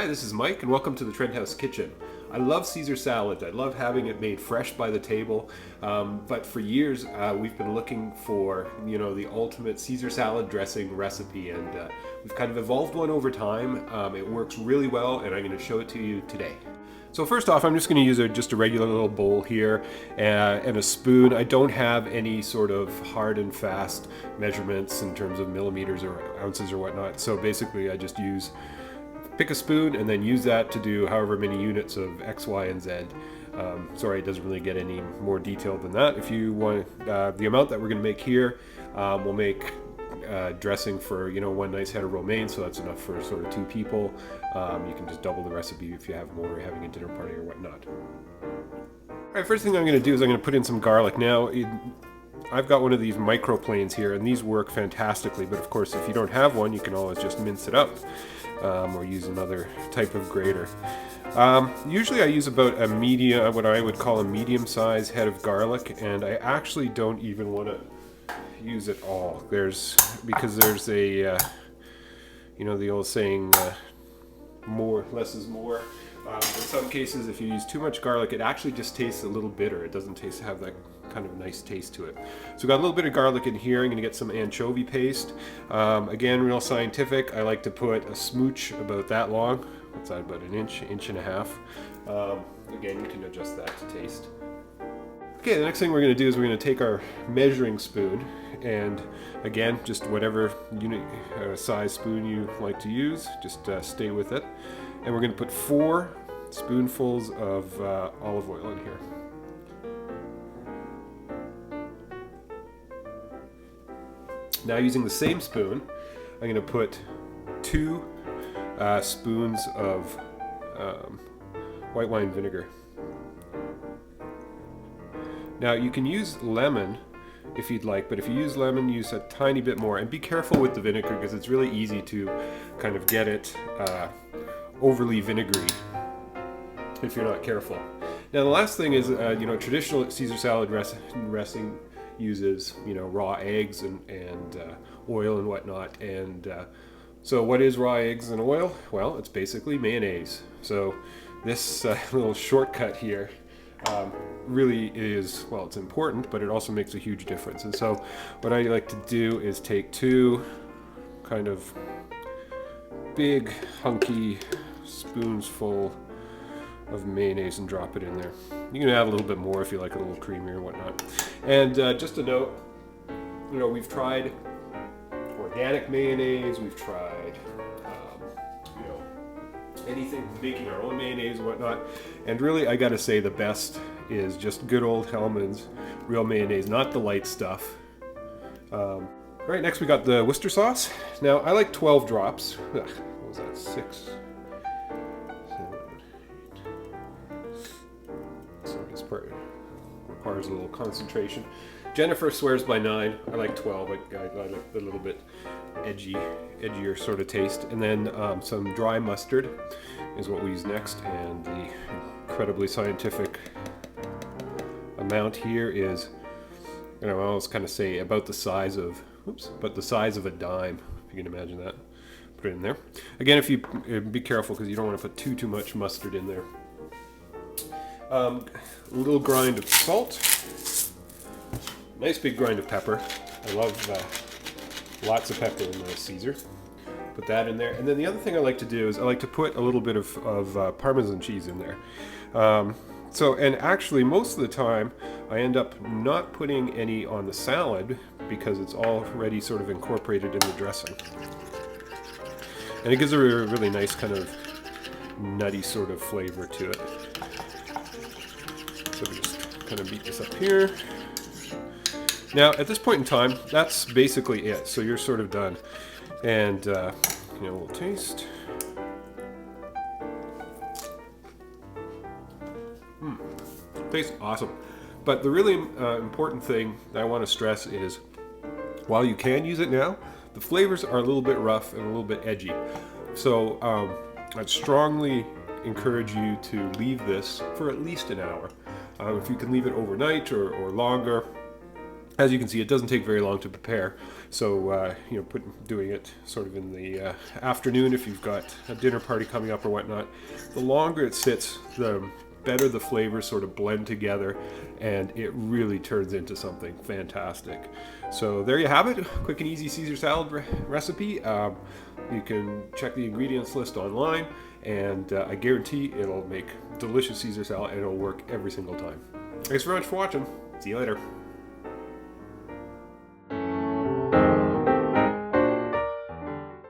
Hi, this is Mike, and welcome to the Trent House Kitchen. I love Caesar salad. I love having it made fresh by the table. But for years, we've been looking for, the ultimate Caesar salad dressing recipe, and we've kind of evolved one over time. It works really well, and I'm going to show it to you today. So first off, I'm just going to use just a regular little bowl here and a spoon. I don't have any sort of hard and fast measurements in terms of millimeters or ounces or whatnot. So basically, I just pick a spoon and then use that to do however many units of X, Y, and Z. Sorry, it doesn't really get any more detailed than that. If you want the amount that we're going to make here, we'll make dressing for one nice head of romaine, so that's enough for sort of 2 people. You can just double the recipe if you have more, having a dinner party or whatnot. Alright, first thing I'm going to do is I'm going to put in some garlic. Now, I've got one of these microplanes here, and these work fantastically, but of course if you don't have one, you can always just mince it up or use another type of grater. Usually I use about what I would call a medium-sized head of garlic, and I actually don't even want to use it all. Because there's a the old saying, less is more. In some cases, if you use too much garlic, it actually just tastes a little bitter. It doesn't have that kind of nice taste to it. So we've got a little bit of garlic in here. I'm going to get some anchovy paste. Again, real scientific. I like to put a smooch about that long. What's that, about an inch and a half. Again, you can adjust that to taste. Okay, the next thing we're going to do is we're going to take our measuring spoon, and again, just whatever size spoon you like to use, just stay with it. And we're going to put 4 spoonfuls of olive oil in here. Now, using the same spoon, I'm going to put 2 spoons of white wine vinegar. Now, you can use lemon if you'd like, but if you use lemon, use a tiny bit more. And be careful with the vinegar, because it's really easy to kind of get it overly vinegary if you're not careful. Now, the last thing is, traditional Caesar salad dressing uses, raw eggs and oil and whatnot. And so what is raw eggs and oil? Well, it's basically mayonnaise. So this little shortcut here really is, well, it's important, but it also makes a huge difference. And so what I like to do is take 2 kind of big, hunky spoons full of mayonnaise and drop it in there. You can add a little bit more if you like it a little creamy or whatnot. And just a note, we've tried organic mayonnaise, we've tried anything, making our own mayonnaise and whatnot, and really I gotta say the best is just good old Hellmann's real mayonnaise, not the light stuff. Alright, next we got the Worcester sauce. Now, I like 12 drops. What was that, 6, 7, 8. So this part requires a little concentration. Jennifer swears by 9. I like 12. I like the little bit edgier sort of taste. And then some dry mustard is what we use next. And the incredibly scientific amount here is, I always kind of say about the size of, a dime, if you can imagine that. Put it in there. Again, if you be careful, because you don't want to put too much mustard in there. A little grind of salt. Nice big grind of pepper. I love lots of pepper in the Caesar. Put that in there. And then the other thing I like to do is I like to put a little bit of Parmesan cheese in there. And actually most of the time I end up not putting any on the salad because it's already sort of incorporated in the dressing. And it gives a really nice kind of nutty sort of flavor to it. So we just kind of beat this up here. Now, at this point in time, that's basically it. So you're sort of done. And, we'll taste. Tastes awesome. But the really important thing that I want to stress is, while you can use it now, the flavors are a little bit rough and a little bit edgy. So I'd strongly encourage you to leave this for at least an hour. If you can leave it overnight or longer, As you can see, it doesn't take very long to prepare. So, doing it sort of in the afternoon if you've got a dinner party coming up or whatnot, the longer it sits, the better the flavors sort of blend together, and it really turns into something fantastic. So there you have it, quick and easy Caesar salad recipe. You can check the ingredients list online, and I guarantee it'll make delicious Caesar salad, and it'll work every single time. Thanks very much for watching. See you later.